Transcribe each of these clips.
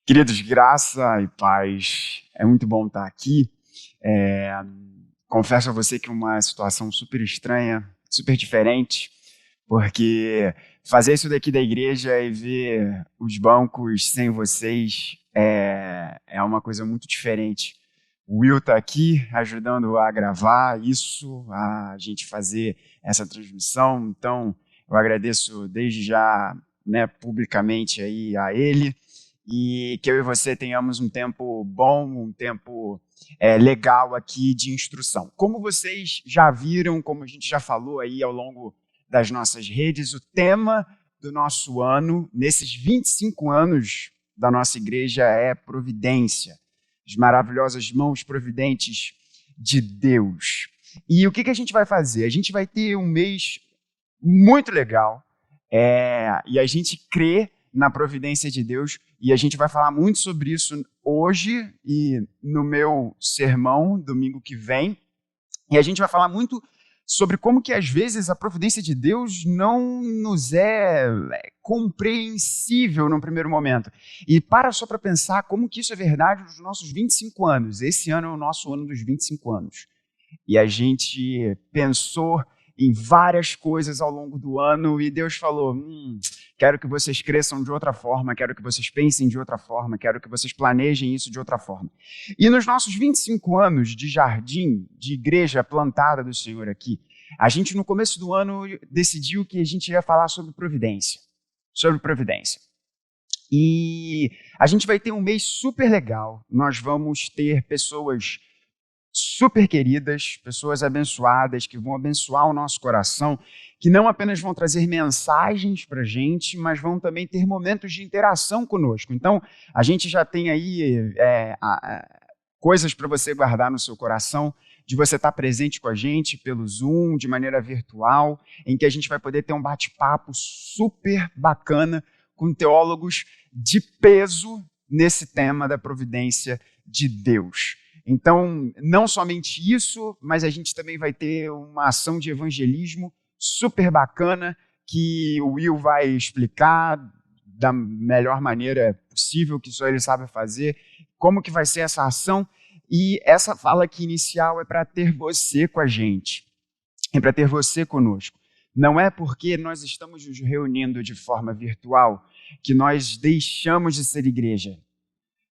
Queridos, graça e paz. É muito bom estar aqui. É, Confesso a você que é uma situação super estranha, super diferente, porque fazer isso daqui da igreja e ver os bancos sem vocês é uma coisa muito diferente. O Will está aqui ajudando a gravar isso, a gente fazer essa transmissão. Então, eu agradeço desde já, né, publicamente aí a ele. E que eu e você tenhamos um tempo bom, um tempo legal aqui de instrução. Como vocês já viram, como a gente já falou aí ao longo das nossas redes, o tema do nosso ano, nesses 25 anos da nossa igreja, é providência. As maravilhosas mãos providentes de Deus. E o que a gente vai fazer? A gente vai ter um mês muito legal e a gente crê na providência de Deus, e a gente vai falar muito sobre isso hoje e no meu sermão, domingo que vem, e a gente vai falar muito sobre como que às vezes a providência de Deus não nos é compreensível no primeiro momento. E para só para pensar como que isso é verdade nos nossos 25 anos. Esse ano é o nosso ano dos 25 anos. E a gente pensou em várias coisas ao longo do ano e Deus falou, quero que vocês cresçam de outra forma, quero que vocês pensem de outra forma, quero que vocês planejem isso de outra forma. E nos nossos 25 anos de jardim, de igreja plantada do Senhor aqui, a gente no começo do ano decidiu que a gente ia falar sobre providência. Sobre providência. E a gente vai ter um mês super legal, nós vamos ter pessoas super queridas, pessoas abençoadas, que vão abençoar o nosso coração, que não apenas vão trazer mensagens para a gente, mas vão também ter momentos de interação conosco. Então, a gente já tem aí coisas para você guardar no seu coração, de você estar presente com a gente pelo Zoom, de maneira virtual, em que a gente vai poder ter um bate-papo super bacana com teólogos de peso nesse tema da providência de Deus. Então, não somente isso, mas a gente também vai ter uma ação de evangelismo super bacana que o Will vai explicar da melhor maneira possível, que só ele sabe fazer, como que vai ser essa ação. E essa fala aqui inicial é para ter você com a gente, é para ter você conosco. Não é porque nós estamos nos reunindo de forma virtual que nós deixamos de ser igreja.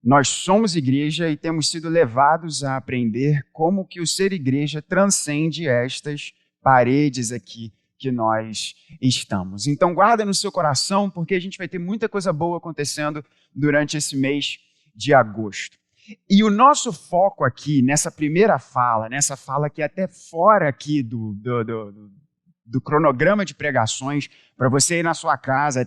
Nós somos igreja e temos sido levados a aprender como que o ser igreja transcende estas paredes aqui que nós estamos. Então guarda no seu coração, porque a gente vai ter muita coisa boa acontecendo durante esse mês de agosto. E o nosso foco aqui, nessa primeira fala, nessa fala que é até fora aqui do cronograma de pregações, para você ir na sua casa,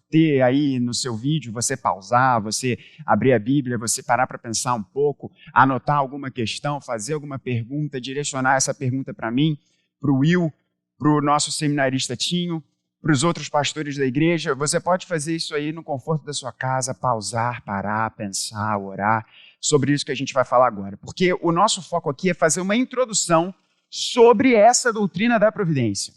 ter aí no seu vídeo, você pausar, você abrir a Bíblia, você parar para pensar um pouco, anotar alguma questão, fazer alguma pergunta, direcionar essa pergunta para mim, para o Will, para o nosso seminarista Tinho, para os outros pastores da igreja. Você pode fazer isso aí no conforto da sua casa, pausar, parar, pensar, orar sobre isso que a gente vai falar agora. Porque o nosso foco aqui é fazer uma introdução sobre essa doutrina da providência.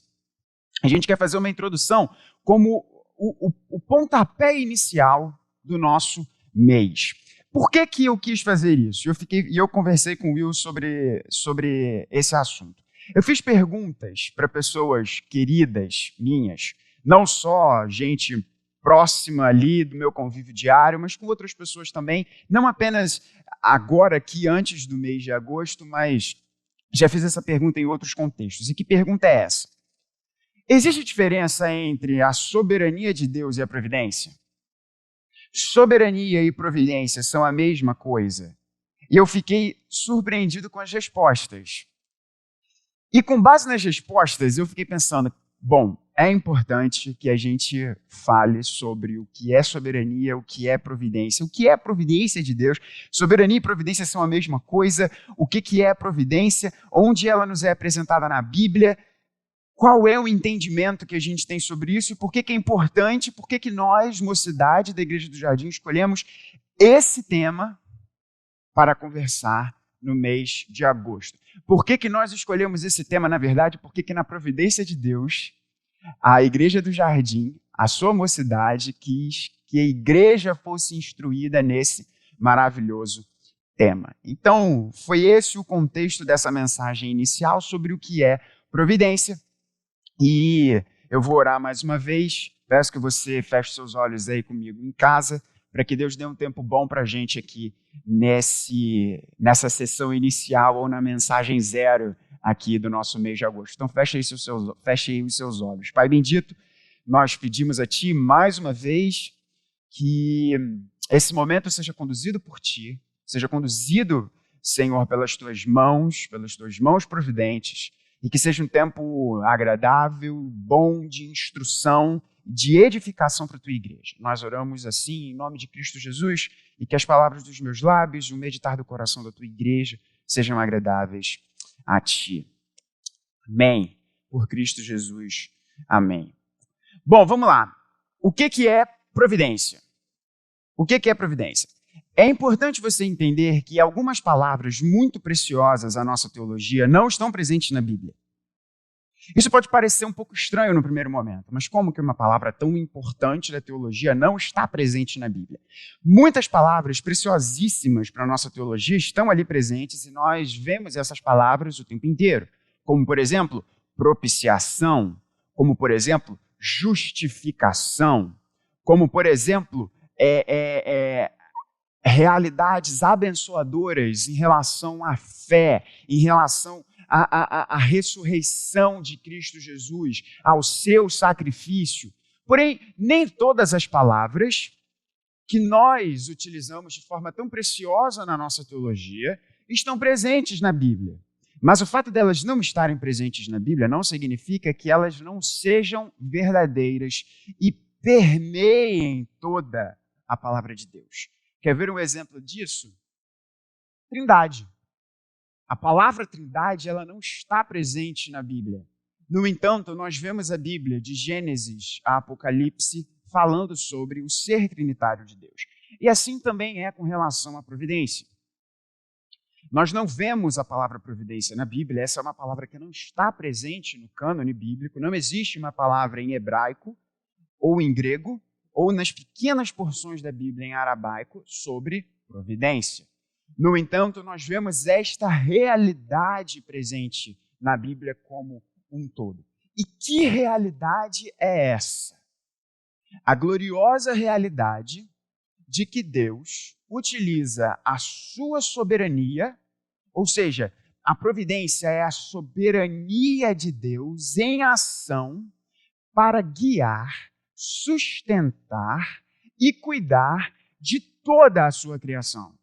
A gente quer fazer uma introdução como o pontapé inicial do nosso mês. Por que eu quis fazer isso? Eu conversei com o Will sobre esse assunto. Eu fiz perguntas para pessoas queridas minhas, não só gente próxima ali do meu convívio diário, mas com outras pessoas também, não apenas agora aqui, antes do mês de agosto, mas já fiz essa pergunta em outros contextos. E que pergunta é essa? Existe diferença entre a soberania de Deus e a providência? Soberania e providência são a mesma coisa. E eu fiquei surpreendido com as respostas. E com base nas respostas, eu fiquei pensando, bom, é importante que a gente fale sobre o que é soberania, o que é providência. O que é a providência de Deus? Soberania e providência são a mesma coisa. O que é a providência? Onde ela nos é apresentada na Bíblia? Qual é o entendimento que a gente tem sobre isso e por que é importante, por que nós, mocidade da Igreja do Jardim, escolhemos esse tema para conversar no mês de agosto. Por que nós escolhemos esse tema, na verdade? Porque na providência de Deus, a Igreja do Jardim, a sua mocidade, quis que a igreja fosse instruída nesse maravilhoso tema. Então, foi esse o contexto dessa mensagem inicial sobre o que é providência. E eu vou orar mais uma vez. Peço que você feche seus olhos aí comigo em casa, para que Deus dê um tempo bom para a gente aqui nessa sessão inicial ou na mensagem zero aqui do nosso mês de agosto. Então, feche aí os seus olhos. Pai bendito, nós pedimos a Ti mais uma vez que esse momento seja conduzido por Ti, seja conduzido, Senhor, pelas Tuas mãos providentes, e que seja um tempo agradável, bom, de instrução, de edificação para a Tua igreja. Nós oramos assim em nome de Cristo Jesus, e que as palavras dos meus lábios e o meditar do coração da Tua igreja sejam agradáveis a Ti. Amém. Por Cristo Jesus. Amém. Bom, vamos lá. O que é providência? O que é providência? É importante você entender que algumas palavras muito preciosas à nossa teologia não estão presentes na Bíblia. Isso pode parecer um pouco estranho no primeiro momento, mas como que uma palavra tão importante da teologia não está presente na Bíblia? Muitas palavras preciosíssimas para a nossa teologia estão ali presentes e nós vemos essas palavras o tempo inteiro, como, por exemplo, propiciação, como, por exemplo, justificação, como, por exemplo, realidades abençoadoras em relação à fé, em relação à ressurreição de Cristo Jesus, ao seu sacrifício. Porém, nem todas as palavras que nós utilizamos de forma tão preciosa na nossa teologia estão presentes na Bíblia. Mas o fato delas não estarem presentes na Bíblia não significa que elas não sejam verdadeiras e permeiem toda a palavra de Deus. Quer ver um exemplo disso? Trindade. A palavra Trindade, ela não está presente na Bíblia. No entanto, nós vemos a Bíblia de Gênesis a Apocalipse falando sobre o ser trinitário de Deus. E assim também é com relação à providência. Nós não vemos a palavra providência na Bíblia, essa é uma palavra que não está presente no cânone bíblico, não existe uma palavra em hebraico ou em grego, ou nas pequenas porções da Bíblia em aramaico sobre providência. No entanto, nós vemos esta realidade presente na Bíblia como um todo. E que realidade é essa? A gloriosa realidade de que Deus utiliza a sua soberania, ou seja, a providência é a soberania de Deus em ação para guiar, sustentar e cuidar de toda a sua criação.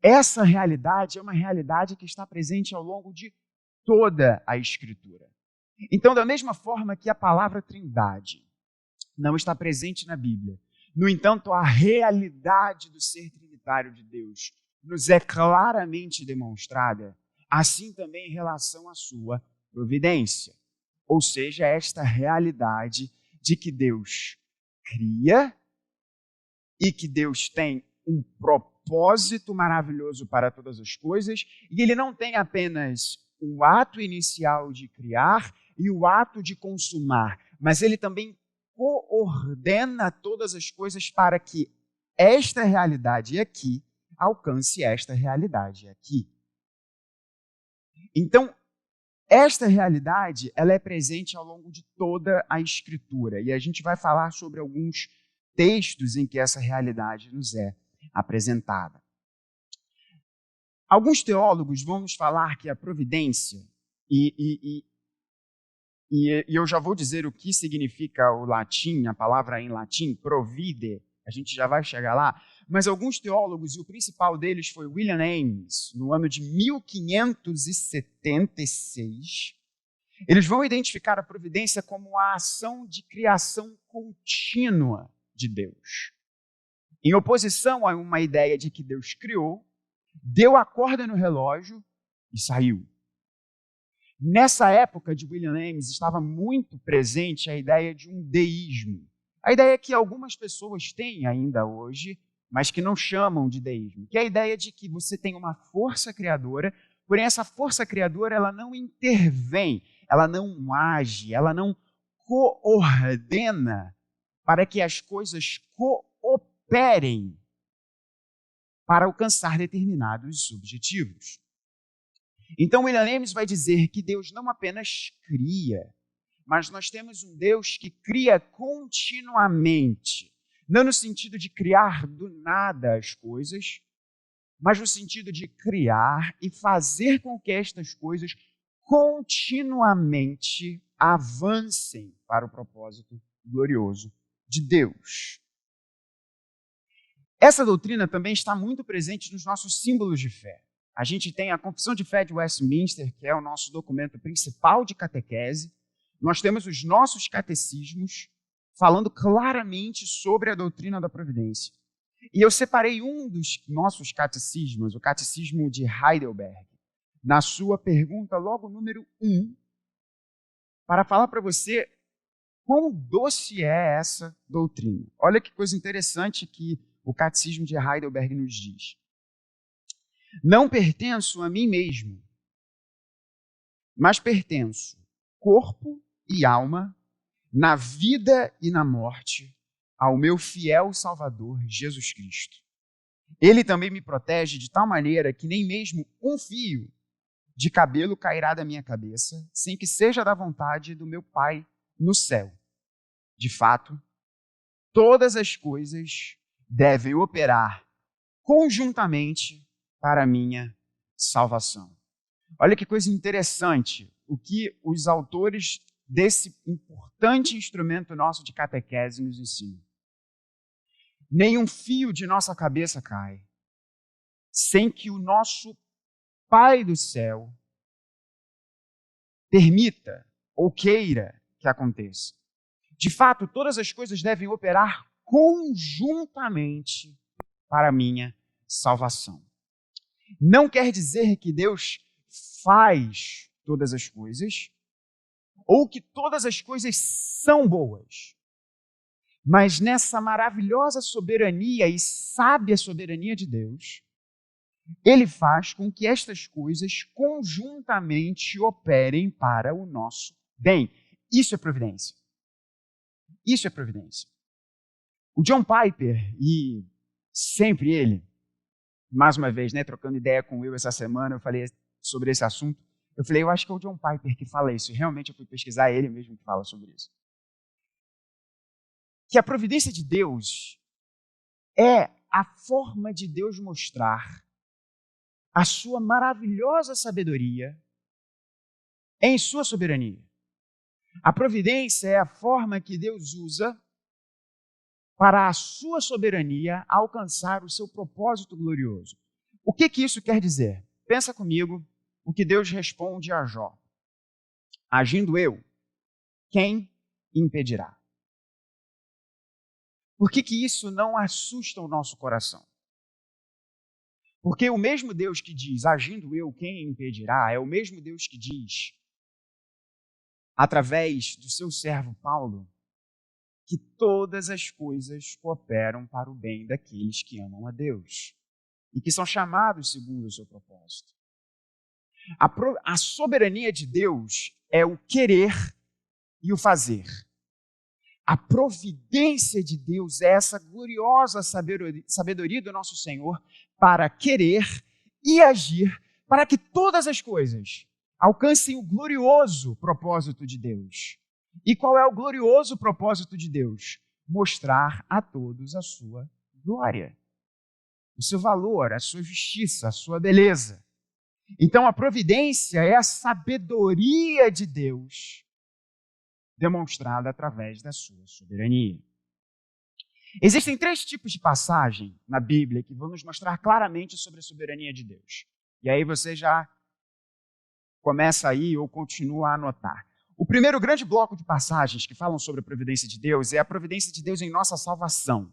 Essa realidade é uma realidade que está presente ao longo de toda a Escritura. Então, da mesma forma que a palavra Trindade não está presente na Bíblia, no entanto, a realidade do ser trinitário de Deus nos é claramente demonstrada, assim também em relação à sua providência. Ou seja, esta realidade de que Deus cria e que Deus tem um propósito maravilhoso para todas as coisas, e Ele não tem apenas o ato inicial de criar e o ato de consumar, mas Ele também coordena todas as coisas para que esta realidade aqui alcance esta realidade aqui. Então, esta realidade, ela é presente ao longo de toda a Escritura, e a gente vai falar sobre alguns textos em que essa realidade nos é apresentada. Alguns teólogos vão nos falar que a providência, e eu já vou dizer o que significa o latim, a palavra em latim, provide, a gente já vai chegar lá, mas alguns teólogos, e o principal deles foi William Ames, no ano de 1576, eles vão identificar a providência como a ação de criação contínua de Deus. Em oposição a uma ideia de que Deus criou, deu a corda no relógio e saiu. Nessa época de William Ames estava muito presente a ideia de um deísmo. A ideia que algumas pessoas têm ainda hoje, mas que não chamam de deísmo, que é a ideia de que você tem uma força criadora, porém essa força criadora ela não intervém, ela não age, ela não coordena para que as coisas cooperem para alcançar determinados objetivos. Então, William James vai dizer que Deus não apenas cria, mas nós temos um Deus que cria continuamente. Não no sentido de criar do nada as coisas, mas no sentido de criar e fazer com que estas coisas continuamente avancem para o propósito glorioso de Deus. Essa doutrina também está muito presente nos nossos símbolos de fé. A gente tem a Confissão de Fé de Westminster, que é o nosso documento principal de catequese. Nós temos os nossos catecismos falando claramente sobre a doutrina da providência. E eu separei um dos nossos catecismos, o Catecismo de Heidelberg, na sua pergunta logo número 1, para falar para você quão doce é essa doutrina. Olha que coisa interessante que o Catecismo de Heidelberg nos diz. Não pertenço a mim mesmo, mas pertenço, corpo e alma, na vida e na morte, ao meu fiel Salvador, Jesus Cristo. Ele também me protege de tal maneira que nem mesmo um fio de cabelo cairá da minha cabeça, sem que seja da vontade do meu Pai no céu. De fato, todas as coisas devem operar conjuntamente para a minha salvação. Olha que coisa interessante, o que os autores desse importante instrumento nosso de catequese nos ensinam. Nenhum fio de nossa cabeça cai, sem que o nosso Pai do céu permita ou queira que aconteça. De fato, todas as coisas devem operar conjuntamente para a minha salvação. Não quer dizer que Deus faz todas as coisas ou que todas as coisas são boas. Mas nessa maravilhosa soberania e sábia soberania de Deus, Ele faz com que estas coisas conjuntamente operem para o nosso bem. Isso é providência. Isso é providência. O John Piper, e sempre ele, mais uma vez, trocando ideia com o Will essa semana, eu falei sobre esse assunto. Eu falei, eu acho que é o John Piper que fala isso. E realmente eu fui pesquisar, ele mesmo que fala sobre isso. Que a providência de Deus é a forma de Deus mostrar a sua maravilhosa sabedoria em sua soberania. A providência é a forma que Deus usa para a sua soberania alcançar o seu propósito glorioso. O que isso quer dizer? Pensa comigo o que Deus responde a Jó. Agindo eu, quem impedirá? Por que isso não assusta o nosso coração? Porque o mesmo Deus que diz, agindo eu, quem impedirá, é o mesmo Deus que diz, através do seu servo Paulo, que todas as coisas cooperam para o bem daqueles que amam a Deus e que são chamados segundo o seu propósito. A soberania de Deus é o querer e o fazer. A providência de Deus é essa gloriosa sabedoria do nosso Senhor para querer e agir para que todas as coisas alcancem o glorioso propósito de Deus. E qual é o glorioso propósito de Deus? Mostrar a todos a sua glória, o seu valor, a sua justiça, a sua beleza. Então a providência é a sabedoria de Deus demonstrada através da sua soberania. Existem 3 tipos de passagem na Bíblia que vão nos mostrar claramente sobre a soberania de Deus. E aí você já começa aí ou continua a anotar. O primeiro grande bloco de passagens que falam sobre a providência de Deus é a providência de Deus em nossa salvação.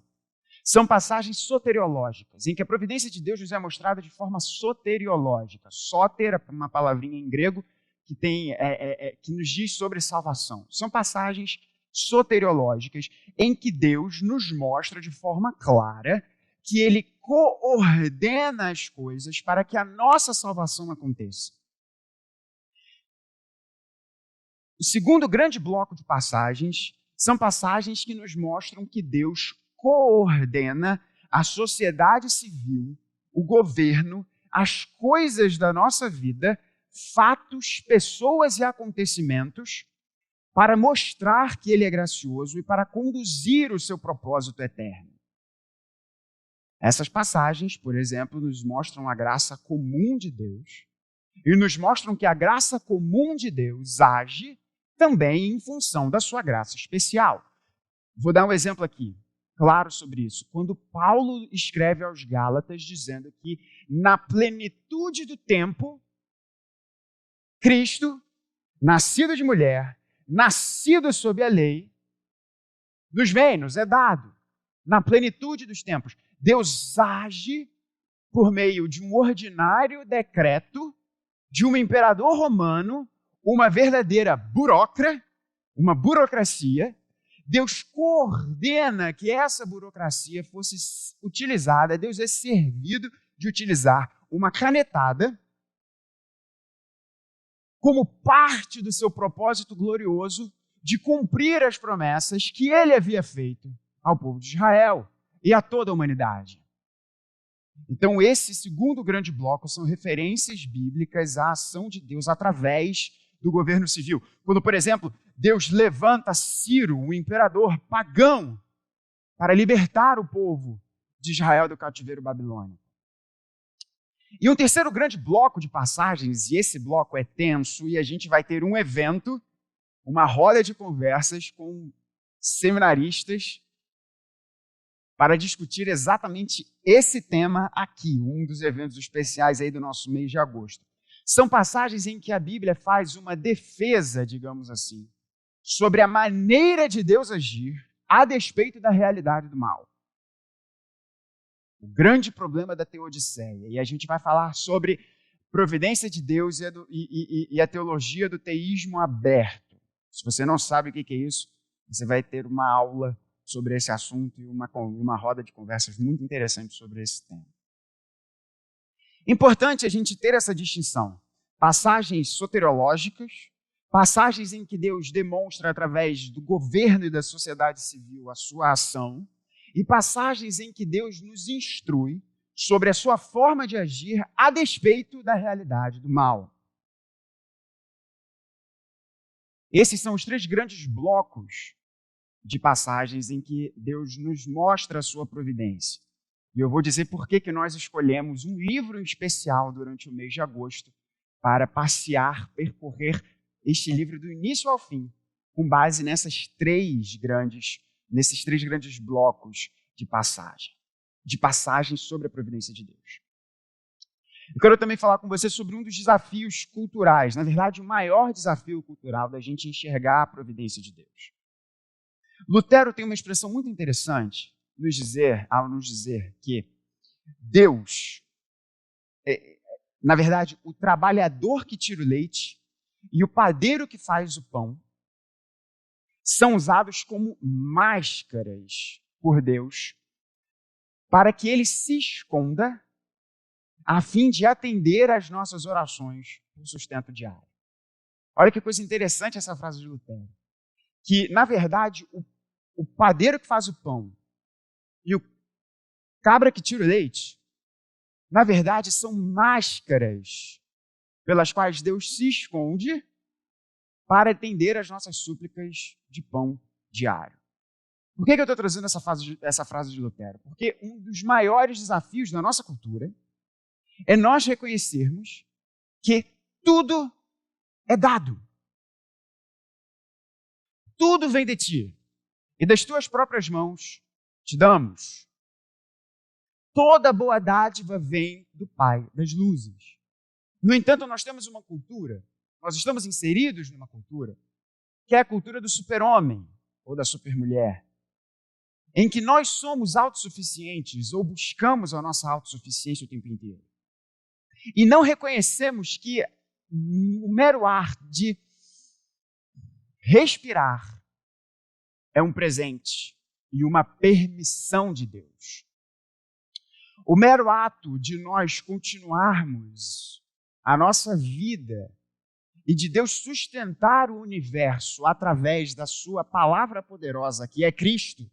São passagens soteriológicas, em que a providência de Deus nos é mostrada de forma soteriológica. Soter é uma palavrinha em grego que, que nos diz sobre salvação. São passagens soteriológicas em que Deus nos mostra de forma clara que Ele coordena as coisas para que a nossa salvação aconteça. O segundo grande bloco de passagens são passagens que nos mostram que Deus coordena a sociedade civil, o governo, as coisas da nossa vida, fatos, pessoas e acontecimentos, para mostrar que Ele é gracioso e para conduzir o seu propósito eterno. Essas passagens, por exemplo, nos mostram a graça comum de Deus e nos mostram que a graça comum de Deus age também em função da sua graça especial. Vou dar um exemplo aqui, claro sobre isso. Quando Paulo escreve aos Gálatas dizendo que na plenitude do tempo, Cristo, nascido de mulher, nascido sob a lei, nos vem, nos é dado, na plenitude dos tempos. Deus age por meio de um ordinário decreto de um imperador romano, uma verdadeira uma burocracia. Deus coordena que essa burocracia fosse utilizada, Deus é servido de utilizar uma canetada como parte do seu propósito glorioso de cumprir as promessas que ele havia feito ao povo de Israel e a toda a humanidade. Então, esse segundo grande bloco são referências bíblicas à ação de Deus através do governo civil. Quando, por exemplo, Deus levanta Ciro, o imperador pagão, para libertar o povo de Israel do cativeiro babilônico. E um terceiro grande bloco de passagens, e esse bloco é tenso, e a gente vai ter um evento, uma roda de conversas com seminaristas para discutir exatamente esse tema aqui, um dos eventos especiais aí do nosso mês de agosto. São passagens em que a Bíblia faz uma defesa, digamos assim, sobre a maneira de Deus agir a despeito da realidade do mal. O grande problema da Teodiceia. E a gente vai falar sobre providência de Deus e a teologia do teísmo aberto. Se você não sabe o que é isso, você vai ter uma aula sobre esse assunto e uma roda de conversas muito interessante sobre esse tema. Importante a gente ter essa distinção. Passagens soteriológicas, passagens em que Deus demonstra através do governo e da sociedade civil a sua ação, e passagens em que Deus nos instrui sobre a sua forma de agir a despeito da realidade do mal. Esses são os três grandes blocos de passagens em que Deus nos mostra a sua providência. E eu vou dizer por que nós escolhemos um livro especial durante o mês de agosto para passear, percorrer este livro do início ao fim, com base nesses três grandes blocos de passagens sobre a providência de Deus. Eu quero também falar com você sobre um dos desafios culturais, na verdade, o maior desafio cultural da gente enxergar a providência de Deus. Lutero tem uma expressão muito interessante ao nos dizer que Deus, na verdade, o trabalhador que tira o leite e o padeiro que faz o pão são usados como máscaras por Deus para que ele se esconda a fim de atender às nossas orações por sustento diário. Olha que coisa interessante essa frase de Lutero. Que, na verdade, o padeiro que faz o pão e o cabra que tira o leite, na verdade, são máscaras pelas quais Deus se esconde para atender às nossas súplicas de pão diário. Por que eu estou trazendo essa frase de Lutero? Porque um dos maiores desafios da nossa cultura é nós reconhecermos que tudo é dado. Tudo vem de ti, e das tuas próprias mãos te damos. Toda boa dádiva vem do Pai das luzes. No entanto, nós temos uma cultura, nós estamos inseridos numa cultura, que é a cultura do super-homem ou da super-mulher, em que nós somos autossuficientes ou buscamos a nossa autossuficiência o tempo inteiro. E não reconhecemos que o mero ar de respirar é um presente e uma permissão de Deus. O mero ato de nós continuarmos a nossa vida e de Deus sustentar o universo através da sua palavra poderosa, que é Cristo,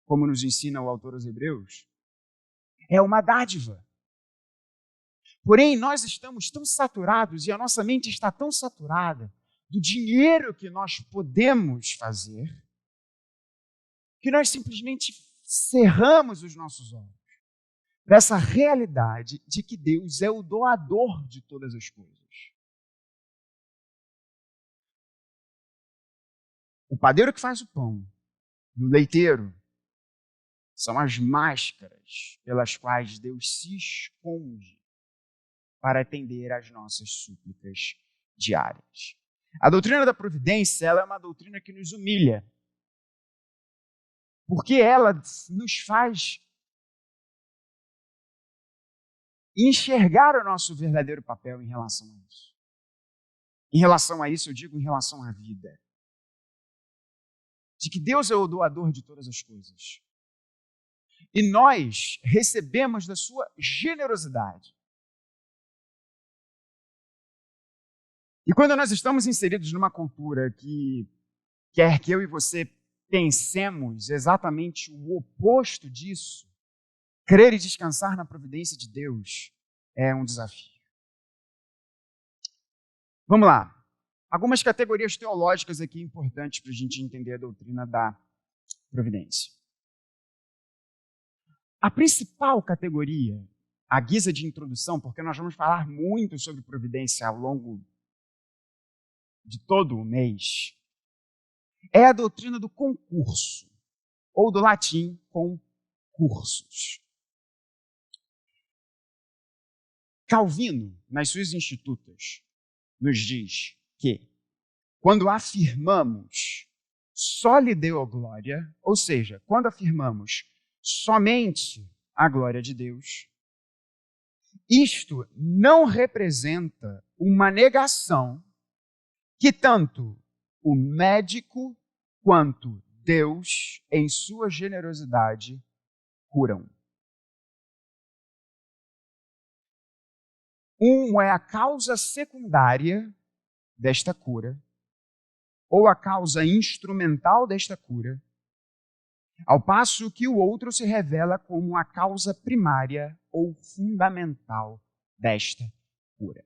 como nos ensina o autor aos Hebreus, é uma dádiva. Porém, nós estamos tão saturados e a nossa mente está tão saturada do dinheiro que nós podemos fazer, que nós simplesmente cerramos os nossos olhos para essa realidade de que Deus é o doador de todas as coisas. O padeiro que faz o pão, o leiteiro, são as máscaras pelas quais Deus se esconde para atender às nossas súplicas diárias. A doutrina da providência, ela é uma doutrina que nos humilha, porque ela nos faz enxergar o nosso verdadeiro papel em relação a isso. Em relação a isso, eu digo em relação à vida. De que Deus é o doador de todas as coisas. E nós recebemos da sua generosidade. E quando nós estamos inseridos numa cultura que quer que eu e você pensemos exatamente o oposto disso, crer e descansar na providência de Deus é um desafio. Vamos lá. Algumas categorias teológicas aqui importantes para a gente entender a doutrina da providência. A principal categoria, à guisa de introdução, porque nós vamos falar muito sobre providência ao longo de todo o mês, é a doutrina do concurso, ou do latim, concursus. Calvino, nas suas Institutas, nos diz que quando afirmamos só lhe deu a glória, ou seja, quando afirmamos somente a glória de Deus, isto não representa uma negação que tanto o médico quanto Deus, em sua generosidade, curam. Um é a causa secundária desta cura, ou a causa instrumental desta cura, ao passo que o outro se revela como a causa primária ou fundamental desta cura.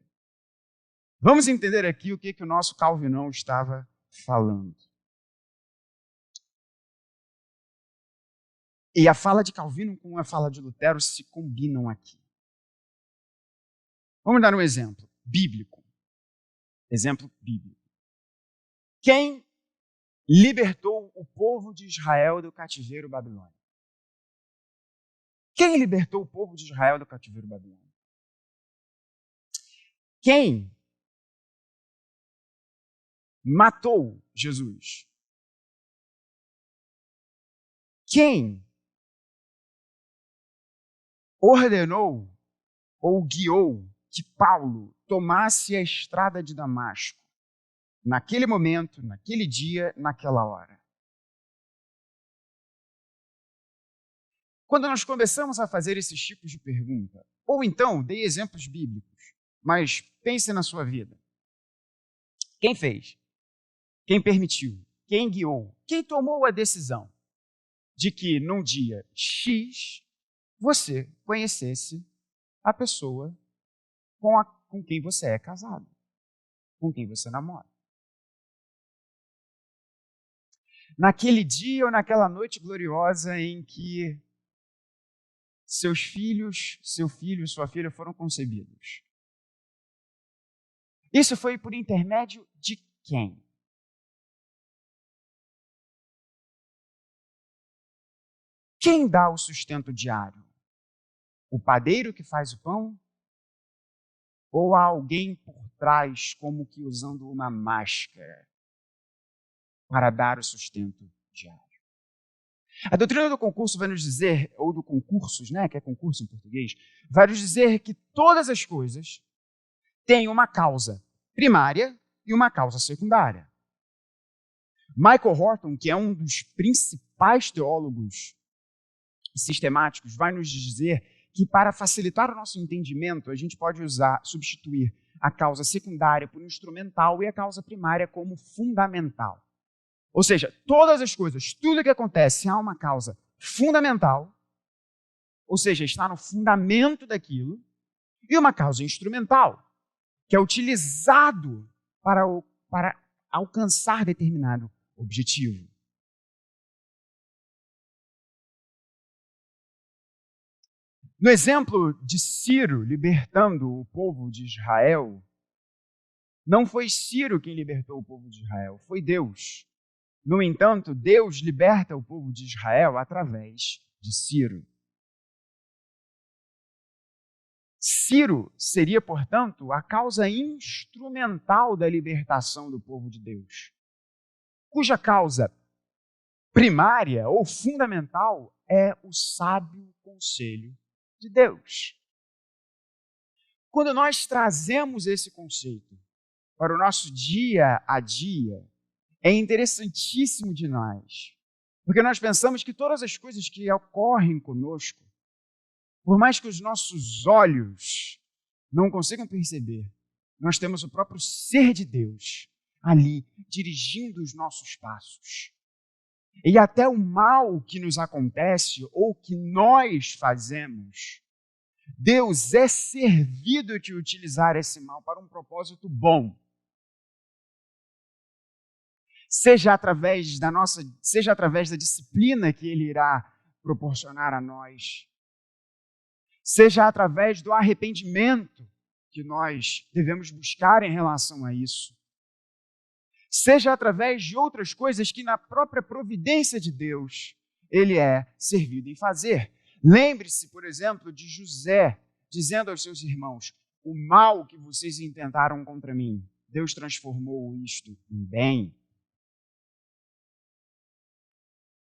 Vamos entender aqui o que o nosso Calvinão estava falando. E a fala de Calvino com a fala de Lutero se combinam aqui. Vamos dar um exemplo bíblico. Exemplo bíblico. Quem libertou o povo de Israel do cativeiro babilônico? Quem libertou o povo de Israel do cativeiro babilônico? Quem matou Jesus? Quem ordenou ou guiou que Paulo tomasse a estrada de Damasco naquele momento, naquele dia, naquela hora? Quando nós começamos a fazer esses tipos de pergunta, ou então dei exemplos bíblicos, mas pense na sua vida. Quem fez? Quem permitiu? Quem guiou? Quem tomou a decisão de que num dia X você conhecesse a pessoa com quem você é casado, com quem você namora? Naquele dia ou naquela noite gloriosa em que seu filho e sua filha foram concebidos. Isso foi por intermédio de quem? Quem dá o sustento diário? O padeiro que faz o pão? Ou há alguém por trás, como que usando uma máscara, para dar o sustento diário? A doutrina do concurso vai nos dizer, ou do concursos, né, que é concurso em português, vai nos dizer que todas as coisas têm uma causa primária e uma causa secundária. Michael Horton, que é um dos principais teólogos sistemáticos, vai nos dizer que para facilitar o nosso entendimento, a gente pode substituir a causa secundária por instrumental e a causa primária como fundamental. Ou seja, todas as coisas, tudo que acontece, há uma causa fundamental, ou seja, está no fundamento daquilo, e uma causa instrumental, que é utilizado para alcançar determinado objetivo. No exemplo de Ciro libertando o povo de Israel, não foi Ciro quem libertou o povo de Israel, foi Deus. No entanto, Deus liberta o povo de Israel através de Ciro. Ciro seria, portanto, a causa instrumental da libertação do povo de Deus, cuja causa primária ou fundamental é o sábio conselho de Deus. Quando nós trazemos esse conceito para o nosso dia a dia, é interessantíssimo de nós, porque nós pensamos que todas as coisas que ocorrem conosco, por mais que os nossos olhos não consigam perceber, nós temos o próprio ser de Deus ali dirigindo os nossos passos. E até o mal que nos acontece ou que nós fazemos, Deus é servido de utilizar esse mal para um propósito bom. Seja através da disciplina que Ele irá proporcionar a nós, seja através do arrependimento que nós devemos buscar em relação a isso, seja através de outras coisas que na própria providência de Deus Ele é servido em fazer. Lembre-se, por exemplo, de José dizendo aos seus irmãos: o mal que vocês intentaram contra mim, Deus transformou isto em bem.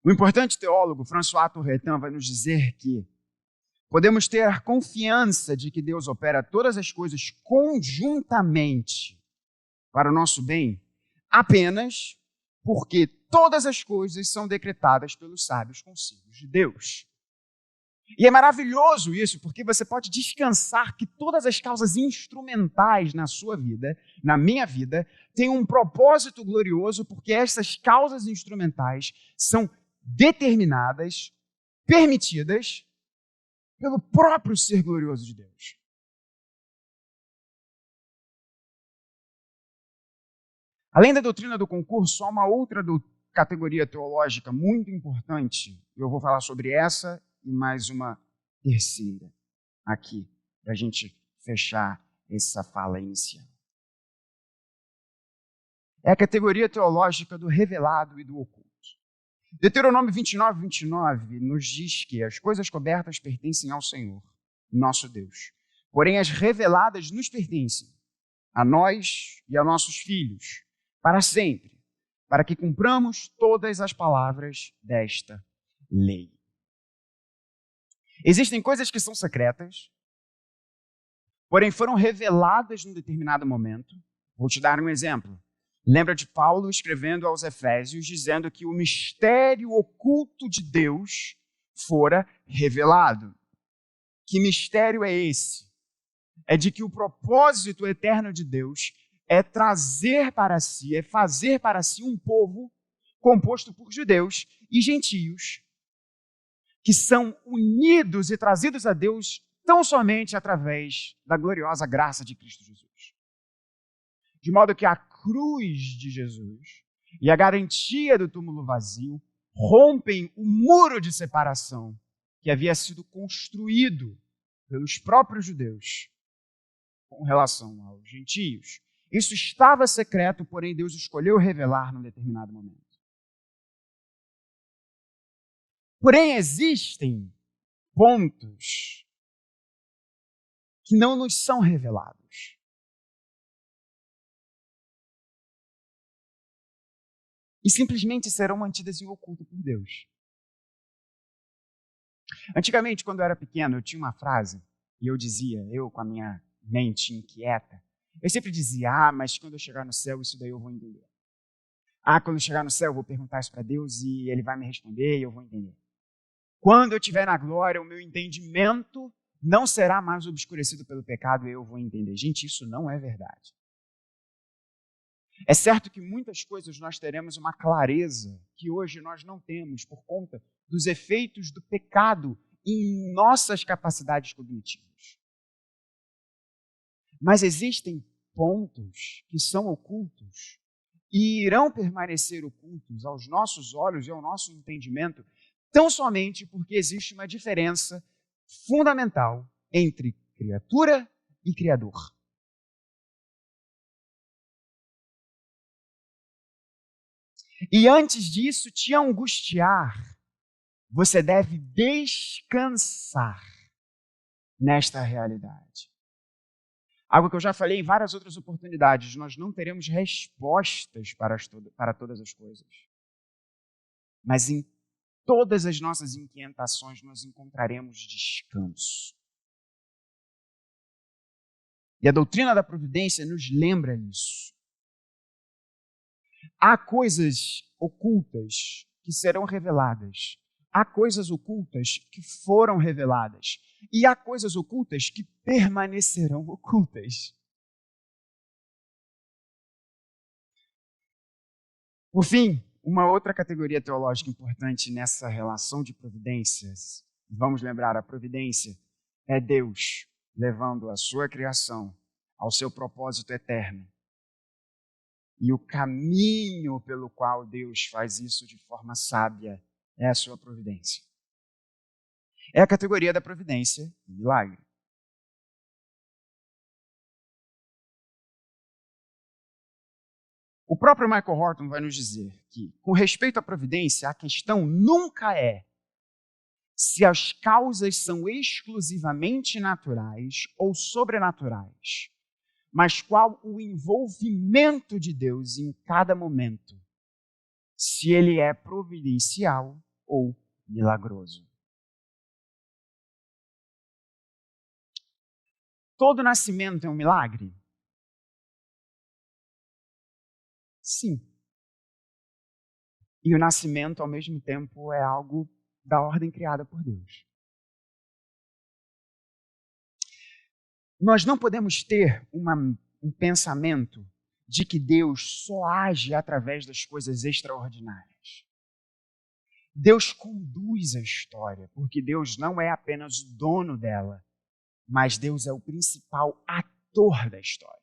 O importante teólogo François Turretin vai nos dizer que podemos ter confiança de que Deus opera todas as coisas conjuntamente para o nosso bem, apenas porque todas as coisas são decretadas pelos sábios conselhos de Deus. E é maravilhoso isso, porque você pode descansar que todas as causas instrumentais na sua vida, na minha vida, têm um propósito glorioso, porque essas causas instrumentais são determinadas, permitidas pelo próprio ser glorioso de Deus. Além da doutrina do concurso, há uma outra categoria teológica muito importante. Eu vou falar sobre essa e mais uma terceira aqui, para a gente fechar essa fala inicial. É a categoria teológica do revelado e do oculto. Deuteronômio 29:29 nos diz que as coisas cobertas pertencem ao Senhor, nosso Deus. Porém, as reveladas nos pertencem, a nós e a nossos filhos, para sempre, para que cumpramos todas as palavras desta lei. Existem coisas que são secretas, porém foram reveladas num determinado momento. Vou te dar um exemplo. Lembra de Paulo escrevendo aos Efésios, dizendo que o mistério oculto de Deus fora revelado. Que mistério é esse? É de que o propósito eterno de Deus é trazer para si, é fazer para si um povo composto por judeus e gentios, que são unidos e trazidos a Deus tão somente através da gloriosa graça de Cristo Jesus. De modo que a cruz de Jesus e a garantia do túmulo vazio rompem o muro de separação que havia sido construído pelos próprios judeus com relação aos gentios. Isso estava secreto, porém Deus escolheu revelar num determinado momento. Porém, existem pontos que não nos são revelados. E simplesmente serão mantidas em oculto por Deus. Antigamente, quando eu era pequeno, eu tinha uma frase, e eu dizia, eu com a minha mente inquieta, eu sempre dizia, mas quando eu chegar no céu, isso daí eu vou entender. Quando eu chegar no céu, eu vou perguntar isso para Deus e Ele vai me responder e eu vou entender. Quando eu estiver na glória, o meu entendimento não será mais obscurecido pelo pecado e eu vou entender. Gente, isso não é verdade. É certo que muitas coisas nós teremos uma clareza que hoje nós não temos por conta dos efeitos do pecado em nossas capacidades cognitivas. Mas existem pontos que são ocultos e irão permanecer ocultos aos nossos olhos e ao nosso entendimento, tão somente porque existe uma diferença fundamental entre criatura e criador. E antes disso te angustiar, você deve descansar nesta realidade. Algo que eu já falei em várias outras oportunidades, nós não teremos respostas para todas as coisas. Mas em todas as nossas inquietações nós encontraremos descanso. E a doutrina da providência nos lembra isso. Há coisas ocultas que serão reveladas. Há coisas ocultas que foram reveladas. E há coisas ocultas que permanecerão ocultas. Por fim, uma outra categoria teológica importante nessa relação de providências, vamos lembrar, a providência é Deus levando a sua criação ao seu propósito eterno. E o caminho pelo qual Deus faz isso de forma sábia é a sua providência. É a categoria da providência e milagre. O próprio Michael Horton vai nos dizer que, com respeito à providência, a questão nunca é se as causas são exclusivamente naturais ou sobrenaturais, mas qual o envolvimento de Deus em cada momento, se ele é providencial ou milagroso. Todo nascimento é um milagre? Sim. E o nascimento, ao mesmo tempo, é algo da ordem criada por Deus. Nós não podemos ter um pensamento de que Deus só age através das coisas extraordinárias. Deus conduz a história, porque Deus não é apenas o dono dela, mas Deus é o principal ator da história.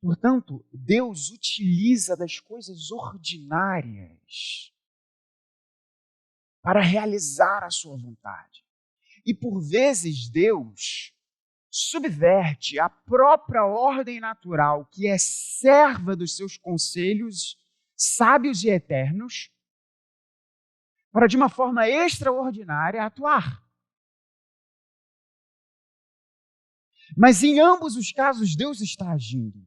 Portanto, Deus utiliza das coisas ordinárias para realizar a sua vontade. E por vezes Deus subverte a própria ordem natural, que é serva dos seus conselhos sábios e eternos, para de uma forma extraordinária atuar. Mas em ambos os casos Deus está agindo.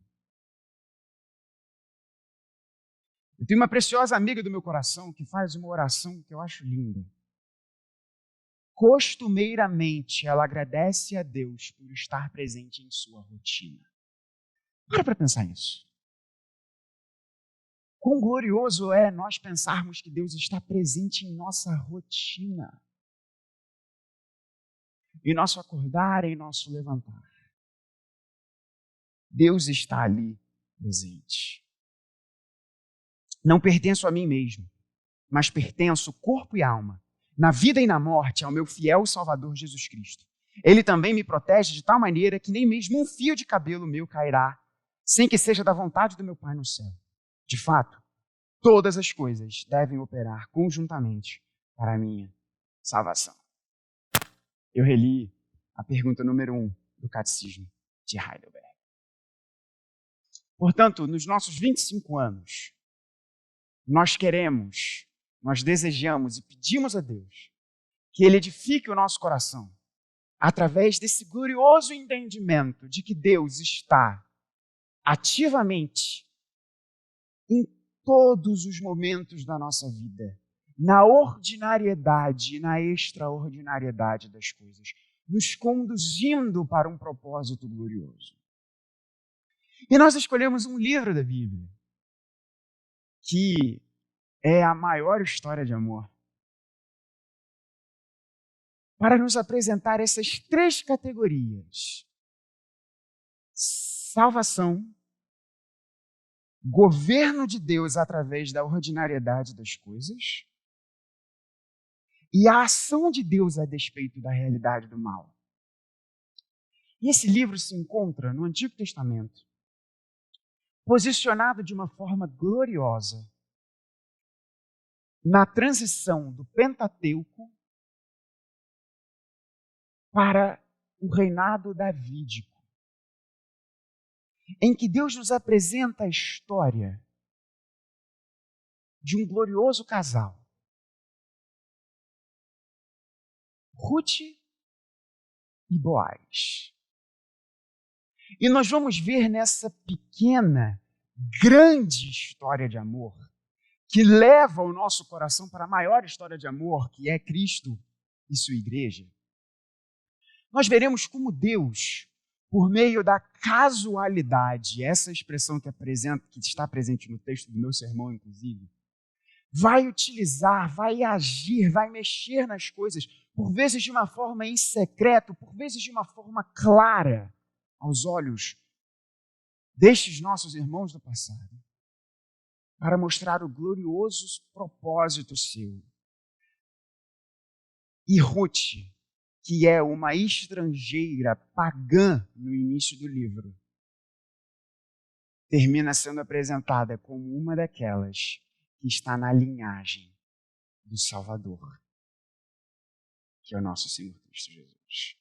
Eu tenho uma preciosa amiga do meu coração que faz uma oração que eu acho linda. Costumeiramente, ela agradece a Deus por estar presente em sua rotina. Para pensar nisso. Quão glorioso é nós pensarmos que Deus está presente em nossa rotina. Em nosso acordar, em nosso levantar. Deus está ali presente. Não pertenço a mim mesmo, mas pertenço corpo e alma, na vida e na morte, ao meu fiel Salvador Jesus Cristo. Ele também me protege de tal maneira que nem mesmo um fio de cabelo meu cairá, sem que seja da vontade do meu Pai no céu. De fato, todas as coisas devem operar conjuntamente para a minha salvação. Eu reli a pergunta número 1 do Catecismo de Heidelberg. Portanto, nos nossos 25 anos, nós desejamos e pedimos a Deus que Ele edifique o nosso coração através desse glorioso entendimento de que Deus está ativamente em todos os momentos da nossa vida, na ordinariedade e na extraordinariedade das coisas, nos conduzindo para um propósito glorioso. E nós escolhemos um livro da Bíblia que é a maior história de amor para nos apresentar essas três categorias: salvação, governo de Deus através da ordinariedade das coisas e a ação de Deus a despeito da realidade do mal. E esse livro se encontra no Antigo Testamento, posicionado de uma forma gloriosa na transição do Pentateuco para o reinado davídico, em que Deus nos apresenta a história de um glorioso casal, Ruth e Boaz. E nós vamos ver nessa pequena, grande história de amor, que leva o nosso coração para a maior história de amor, que é Cristo e sua igreja. Nós veremos como Deus, por meio da casualidade, essa expressão que está presente no texto do meu sermão, inclusive, vai utilizar, vai agir, vai mexer nas coisas, por vezes de uma forma em secreto, por vezes de uma forma clara, aos olhos destes nossos irmãos do passado, para mostrar o glorioso propósito seu. E Ruth, que é uma estrangeira pagã no início do livro, termina sendo apresentada como uma daquelas que está na linhagem do Salvador, que é o nosso Senhor Cristo Jesus.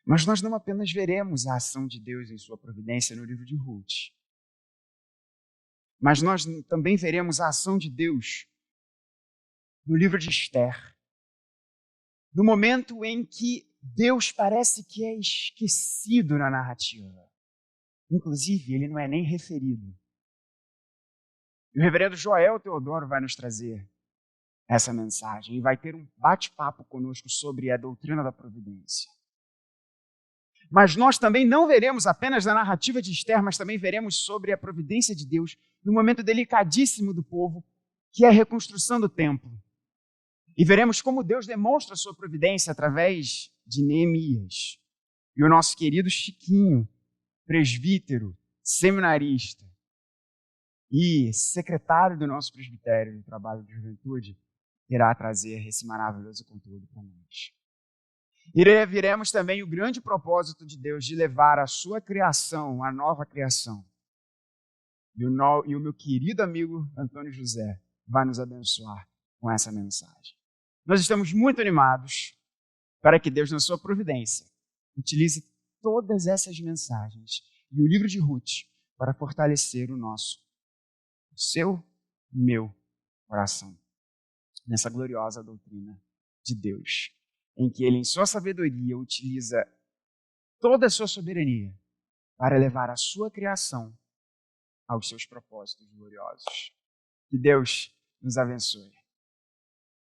Mas nós não apenas veremos a ação de Deus em sua providência no livro de Ruth, mas nós também veremos a ação de Deus no livro de Esther, no momento em que Deus parece que é esquecido na narrativa. Inclusive, ele não é nem referido. E o reverendo Joel Teodoro vai nos trazer essa mensagem e vai ter um bate-papo conosco sobre a doutrina da providência. Mas nós também não veremos apenas a narrativa de Esther, mas também veremos sobre a providência de Deus no momento delicadíssimo do povo, que é a reconstrução do templo. E veremos como Deus demonstra a sua providência através de Neemias. E o nosso querido Chiquinho, presbítero, seminarista e secretário do nosso presbitério do trabalho de juventude, irá trazer esse maravilhoso conteúdo para nós. Viremos também o grande propósito de Deus de levar a sua criação, a nova criação. E o meu querido amigo Antônio José vai nos abençoar com essa mensagem. Nós estamos muito animados para que Deus, na sua providência, utilize todas essas mensagens e o livro de Ruth para fortalecer o seu e meu coração nessa gloriosa doutrina de Deus, em que Ele, em sua sabedoria, utiliza toda a sua soberania para levar a sua criação aos seus propósitos gloriosos. Que Deus nos abençoe.